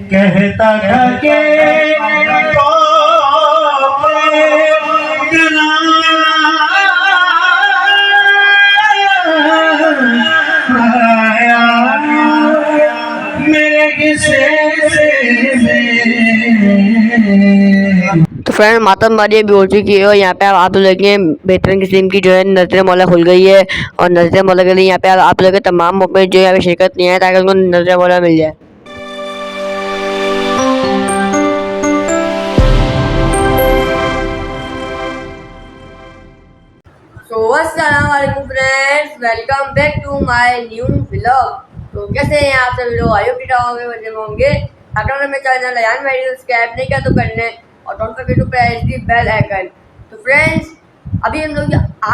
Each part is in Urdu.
کہتا تھا کہ تو فرینڈ ماتم باری بھی ہو چکی ہے اور یہاں پہ آپ لوگ بہترین قسم کی جو ہے نظر مولا کھل گئی ہے، اور نظر مولا کے لیے یہاں پہ آپ لوگ تمام موقع جو ہے ابھی شرکت نہیں ہے تاکہ ان کو نظر مولا مل جائے۔ تو السلام علیکم friends, welcome back to my new vlog. تو کیسے ہیں آپ سب لوگ؟ آئی ہوپ ٹھیک ہوں گے، مزے میں ہوں گے۔ اگر ہمیں چینل ریان ویڈیو سبسکرائب نہیں کیا تو کر لیں اور don't forget to press the bell icon. تو فرینڈس ابھی آج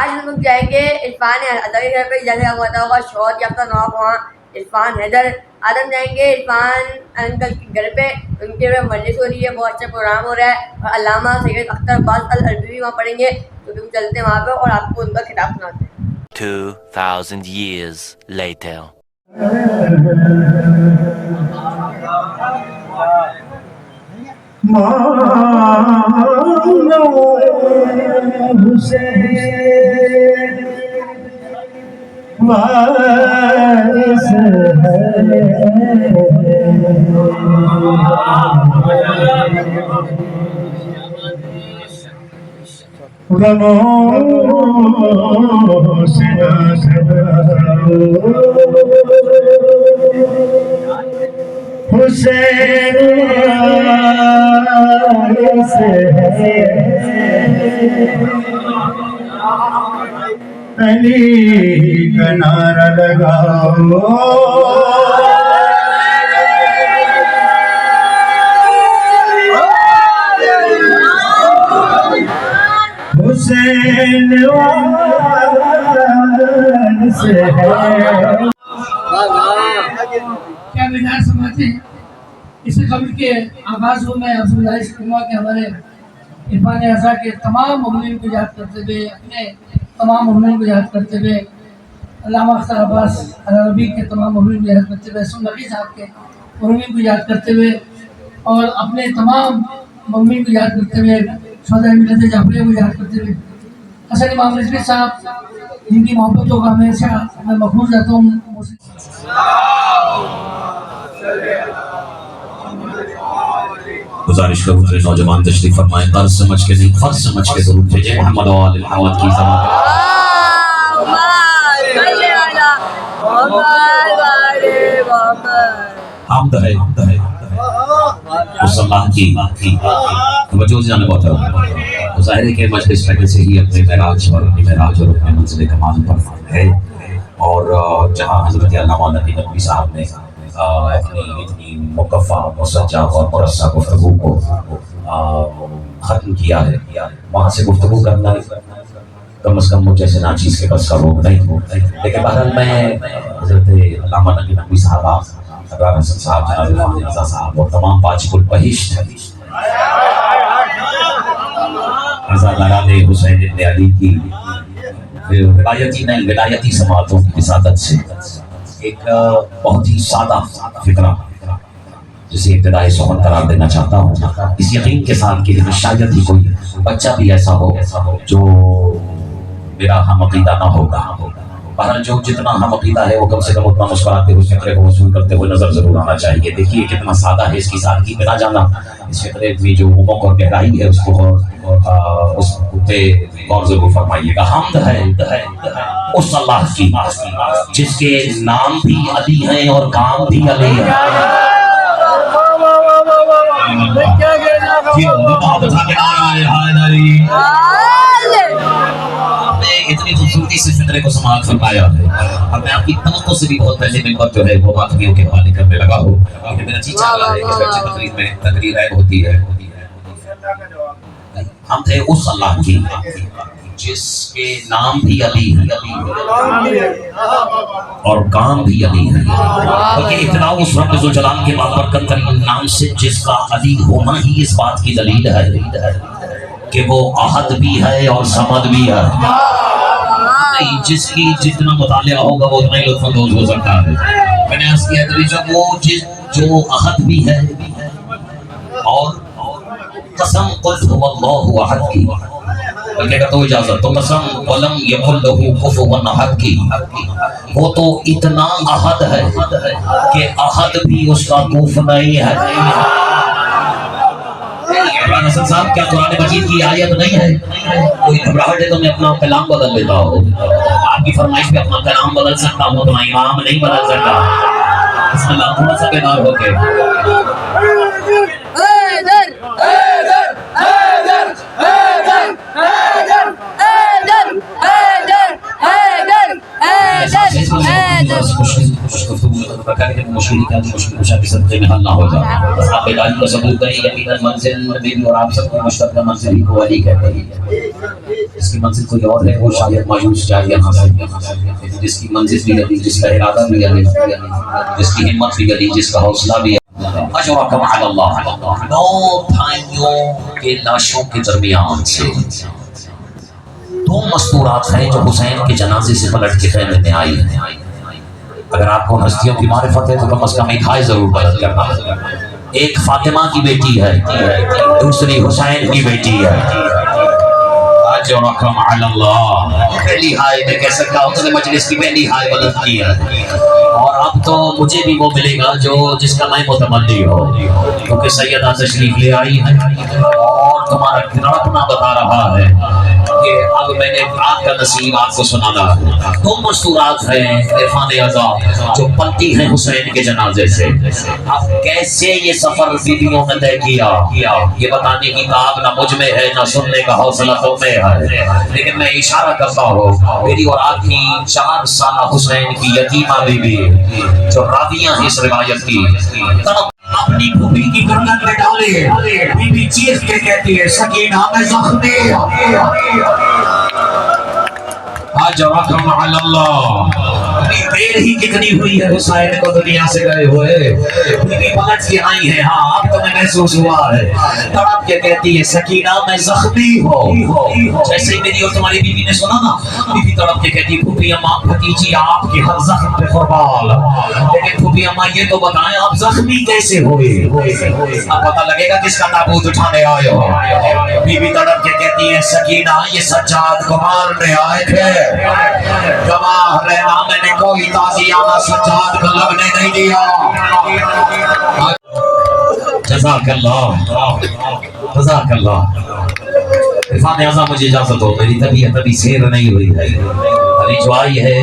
ہم لوگ جائیں گے عرفان حیدر کے گھر پہ، جیسے آپ کو پتا ہوگا شوہر یافتہ نوجوان عرفان حیدر۔ آج ہم جائیں گے عرفان انکل کے گھر پہ، ان کے مجلس ہو رہی ہے، بہت اچھا پروگرام ہو رہا ہے، اور علامہ سید اختر باز العربی وہاں پڑھیں گے۔ تو ہم چلتے ہیں وہاں پہ اور آپ کو ان کا خطاب سناتے ہیں۔ 2000 years later. علی کا نعرہ لگاؤ، حسین سے کیا بیدار سماتے ہیں؟ اس قبل کے آغاز ہو میں آپ گزارش کروں گا کہ ہمارے عرفان حیدر کے تمام مومنین کو یاد کرتے ہوئے، اپنے تمام مومنین کو یاد کرتے ہوئے، علامہ اختر باز العربی کے تمام مومنین کو یاد کرتے ہوئے، سن نبی صاحب کے مومنین کو یاد کرتے ہوئے، اور اپنے تمام مومنین کو یاد کرتے ہوئے، شہدائے ملت جعفریہ کو یاد کرتے ہوئے، حسن امام رضوی صاحب جن کی محبتوں کا ہمیشہ میں محفوظ رہتا ہوں۔ گزارش کروں کہ نوجوان تشریف فرمائیں، قرض سمجھ کے نہیں فرض سمجھ کے درود بھیجیں۔ محمد و آل محمد کی زبان حمد ہے اس اللہ کی توجہ سے جانے بہت ہے۔ ظاہر ہے کہ مجلس پہلے سے ہی اپنے معراج اور اپنے منزل کمال پر ہے، اور جہاں حضرت علامہ نبی نقوی صاحب نے اپنی اتنی مکفہ مسجع اور مرصع گفتگو کو ختم کیا ہے، وہاں سے گفتگو کرنا کم از کم مجھ جیسے ناچیز کے بس کا روگ نہیں ہو۔ لیکن بہرحال میں حضرت علامہ نبی نقوی صاحب، ابرار حسن صاحب، جناب عرفان رضا صاحب اور تمام واجب البہشت عزاداران حسین ابن علی کی روایتی نہیں ولایتی سماعتوں کی وسادت سے ایک بہت ہی سادہ فکرہ جسے ابتدائی سخن قرار دینا چاہتا ہوں، اس یقین کے ساتھ کہ شاید ہی کوئی بچہ بھی ایسا ہو جو میرا ہم عقیدہ نہ ہوگا۔ بہرحال جو جتنا ہم عقیدہ ہے وہ کم سے کم اتنا مسکراتے ہوئے فکرے کو وصول کرتے ہوئے نظر ضرور آنا چاہیے۔ دیکھیے کتنا سادہ ہے، اس کی سادگی پہ نہ جانا، اس فکرے میں جو عمق اور گہرائی ہے اس کو اس پہ غور ضرور فرمائیے گا۔ حمد ہے اس اللہ کی جس کے نام بھی علی ہیں اور کام بھی علی ہے۔ اتنی خوبصورتی سے فطرے کو سماعت فرمایا ہے، اور میں آپ کی توقع سے بھی بہت پہلے ممبر جو ہے وہ باقیوں کے حوالے کرنے لگا ہوں، کیونکہ میرا جی چاہ رہا ہے کہ بچے تقریر میں تقریر عیب ہوتی ہے۔ ہم تھے اس اللہ کی جس کے نام بھی علی ہے اور کام بھی علی ہے، بلکہ اطلاع اس رب ذو جلال کے بابرکت ترین نام سے جس کا علی ہونا ہی اس بات کی دلیل ہے کہ وہ احد بھی ہے اور صمد بھی ہے۔ جس کی جتنا مطالعہ ہوگا وہ اتنا ہی لطف اندوز ہو سکتا ہے۔ میں نے عرض کیا کہ وہ جو احد بھی ہے اور قسم قل هو اللہ احد کی، بلکہ اگر تو اجازت تو قسم ولم یکن لہ کفوا احد کی، وہ تو اتنا احد ہے کہ احد بھی اس کا کف نہیں ہے۔ عمران حسن صاحب کیا قرآن مجید کی آیت نہیں ہے؟ کوئی گھبراہٹ ہے تو میں اپنا کلام بدل لیتا ہوں، آپ کی فرمائش پہ اپنا کلام بدل سکتا ہوں، تو امام نہیں بدل سکتا۔ اس میں اللہ تھوڑا سا بیدار ہو کے مشکل کشا کے صدقے میں حل نہ ہو جائے۔ آپ بیداری کا ثبوت کریں، یقیناً منزل میری اور آپ سب کی مشترکہ منزل ہی کو علی کہتے ہیں۔ جس کی منزل کوئی اور ہے وہ شاید مایوس جائے یہاں سے، جس کی منزل بھی علی، جس کا ارادہ بھی علی، جس کی ہمت بھی علی، جس کا حوصلہ بھی علی۔ اجرکم علی اللہ۔ 9 بھائیوں کے لاشوں کے درمیان سے 2 مستورات ہیں جو حسین کے جنازے سے پلٹ کے خیمے میں آئی ہیں۔ اگر آپ کو ہستیوں کی معرفت ہے تو کم از کم ایک ہائے ضرور بیان کرنا ہے۔ ایک فاطمہ کی بیٹی ہے، دوسری حسین کی بیٹی ہے۔ اجرکم علی اللہ۔ پہلی ہائے میں کہہ سکتا ہوں تو مجلس کی پہلی ہائے بلند کی ہے، اور اب تو مجھے بھی وہ ملے گا جس کا میں متمنی ہو، کیونکہ سیدہ تشریف لے آئی ہے اور تمہارا گراپنا بتا رہا ہے کہ اب میں نے آپ کا نصیب آپ کو سنانا ہے۔ 2 مستورات ہیں عرفان اعضاء جو پلتی ہیں حسین کے جنازے سے۔ اب کیسے یہ سفر بیویوں نے طے کیا یہ بتانے کی تاب نہ مجھ میں ہے، نہ سننے کا حوصلہ تم میں ہے، لیکن میں اشارہ کرتا ہوں میری اور آپ کی 4 سالہ حسین کی یتیمہ بیوی جو راویاں ہیں اس روایت کی، اپنی پھوپھی کی گردن میں ڈالے، بی بی چیخ کے کہتی ہے سکینہ میں زخمی۔ اجرکم علی اللہ۔ دیر ہی کتنی ہوئی ہے حسین کو دنیا سے گئے ہوئے، بی بی پلٹ کے آئی ہے، ہاں اب تو میں محسوس ہوا ہے، تڑپ کے کہتی ہے سکینہ میں زخمی ہو۔ جیسے ہی میری اور تمہاری بیوی نے سنا نا، بی بی تڑپ کے کہتی پھوپھی اماں بھتیجی آپ کی ہر زخم پہ قربان، لیکن پھوپھی اماں یہ تو بتائیں آپ زخمی کیسے ہوئے؟ اب پتہ لگے گا کس کا تابوت اٹھانے آئے ہو۔ بی بی تڑپ کے کہتی ہے سکینہ یہ سجاد کو مارنے آئے تھے، گواہ رہنا میں نے کوئی تازیانہ سجاد کو لگنے نہیں دیا۔ جزاک اللہ، جزاک اللہ۔ عرفان اعضاء مجھے اجازت ہو، میری طبیعت ابھی سیر نہیں ہوئی ہے، ابھی جو آئی ہے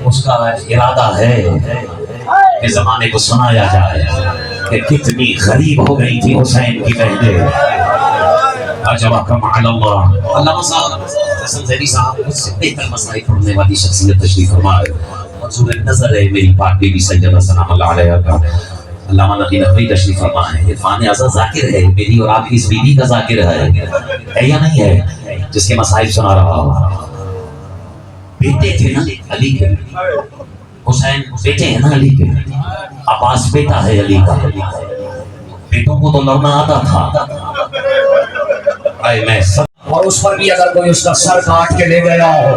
اس کا ارادہ ہے کہ زمانے کو سنایا جائے کہ کتنی غریب ہو گئی تھی حسین کی بہنیں۔ اجرکم علی اللہ۔ علامہ صاحب حسن زیدی صاحب مجھ سے بہتر مسائل پڑھنے والی شخصیت تشریف فرمائے، منظور نظر ہے میری پاک بیوی سیدہ سلام اللہ علیہ کا۔ علامہ نقی نقوی تشریف فرمائے۔ عرفان اعضاء ذاکر ہے، میری اور آپ کی اس بیوی کا ذاکر ہے یا نہیں ہے جس کے مسائل سنا رہا ہوں؟ بیٹے تھے نا علی کے، حسین بیٹے ہیں نا علی کے، عباس بیٹا ہے علی کا، بیٹوں کو تو لڑنا آتا تھا۔ اور اس پر بھی اگر کوئی اس کا سر کاٹ کے لے گیا ہو،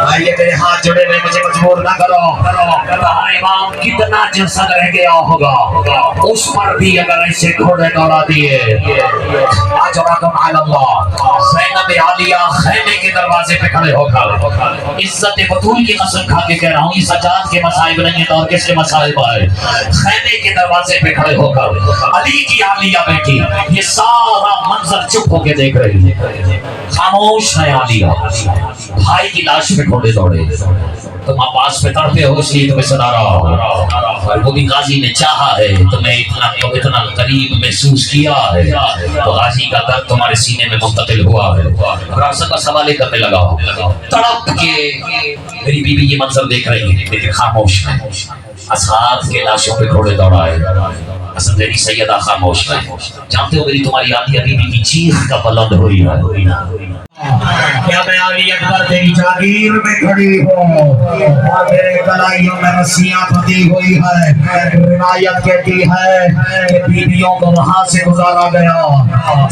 آئیے میرے ہاتھ جڑے ہوئے مجھے مجبور نہ کرو، امام کتنا جلسہ رہ گیا ہوگا اس پر بھی اگر ایسے گھوڑے دوڑا دیے۔ اجرکم علی اللہ۔ زینب عالیہ خیمے کے دروازے پہ کھڑے ہو کر عزت بطول کی قسم کھا کے کہہ رہا ہوں، یہ سجاد کے مسائب نہیں ہے تو اور کس کے مسائب ہے، خیمے کے دروازے پہ کھڑے ہو کر علی کی عالیہ بیٹی یہ سارا منظر چپ ہو کے دیکھ رہی ہے، خاموش ہے عالیہ۔ بھائی کی لاش پہ گھوڑے دوڑے، تم عباس پہ تڑپے ہو اس لیے تمہیں سنا رہا ہوں، اور وہ بھی غازی نے چاہا ہے تمہیں اتنا قریب محسوس کیا ہے تو غازی کا درد تمہارے سینے میں منتقل ہوا ہے۔ راسل کا سوالے کرنے لگا تڑپ کے میری بیوی یہ منظر دیکھ رہی ہے لیکن خاموش ہے۔ اصحاب کے لاشوں پہ گھوڑے دوڑائے، حسن زیدی سیدہ خاموش ہے. جانتے ہو میری تمہاری آدھی حبیبی کی چیخ کا بلند ہوئی ہے. کیا میں علی اکبر تیری جاگیر میں کھڑی ہوں اور میرے کلائیوں میں رسیاں بندھی ہوئی ہے. روایت کہتی ہے کہ بیویوں کو وہاں سے گزارا گیا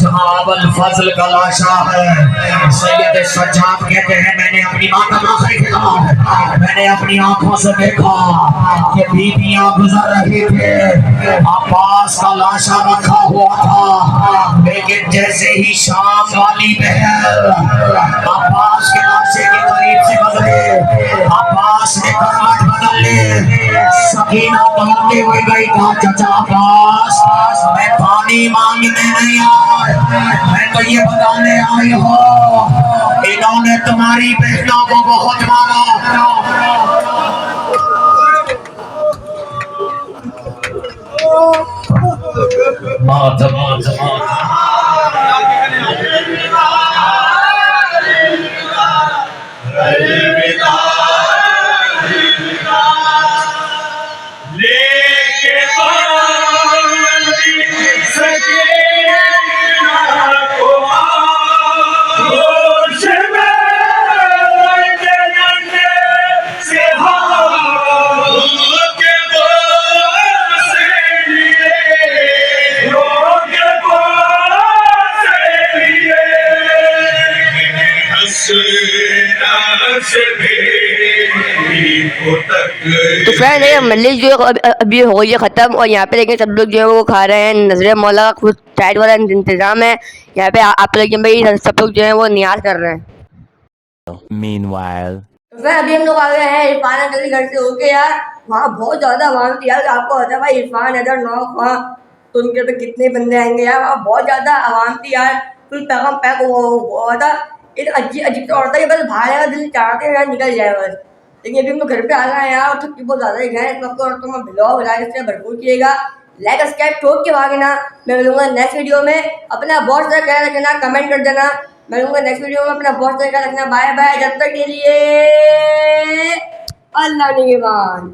جہاں ابل فضل کا لاشا ہے. سید سجاد کہتے ہیں میں نے اپنی ماتم آخری کھلا, میں نے اپنی آنکھوں سے دیکھا کہ بیویاں گزر رہی تھے, عباس کا لاشا رکھا ہوا تھا, لیکن جیسے ہی شام والی بہر عباس کے لاشے کے قریب سے گزرے, عباس نے کروٹ بدل لی. سکینہ دوڑتے ہوئے گئی, کہا چچا عباس میں پانی مانگنے نہیں آئی, میں تو یہ بتانے آئی ہوں انہوں نے تمہاری بہنوں کو بہت مارا. تو فرینڈ یہ مجلس جو ہے ابھی ہو گئی ہے ختم, اور یہاں پہ دیکھیں سب لوگ جو ہے وہ کھا رہے ہیں. نظر مولا کا خود ٹائٹ والا انتظام ہے یہاں پہ. آپ لوگ بھائی سب لوگ جو ہیں وہ نیاز کر رہے ہیں. Meanwhile. تو پھر ابھی ہم لوگ آ گئے ہیں عرفان انکل کے گھر سے ہو کے. یار وہاں بہت زیادہ عوام تھی یار, آپ کو پتا ہے بھائی عرفان ادھر نوک وہاں, تو ان کے پہ کتنے بندے آئیں گے یار. وہاں بہت زیادہ عوام تھی یار, پھر پیغام پیک ہوا تھا. ایک عجیب عجیب سا ہوتا ہے کہ بس بھاگنے کا دل چاہتے ہیں یار نکل جائے بس. لیکن ابھی ہم لوگ گھر پہ آ گئے ہیں یار, اور چھٹی بہت زیادہ ہی گئے ہیں اس وقت. اور تم بلاگ لائک سے بھرپور کیے گا, لائک سبسکرائب ٹھوک کے بھاگنا. میں ملوں گا نیکسٹ ویڈیو میں. اپنا بہت سارا خیال رکھنا, کمنٹ کر دینا. میں ملوں گا نیکسٹ ویڈیو میں. اپنا بہت سارا خیال رکھنا. بائے بائے, جب تک کے لیے اللہ نگہبان.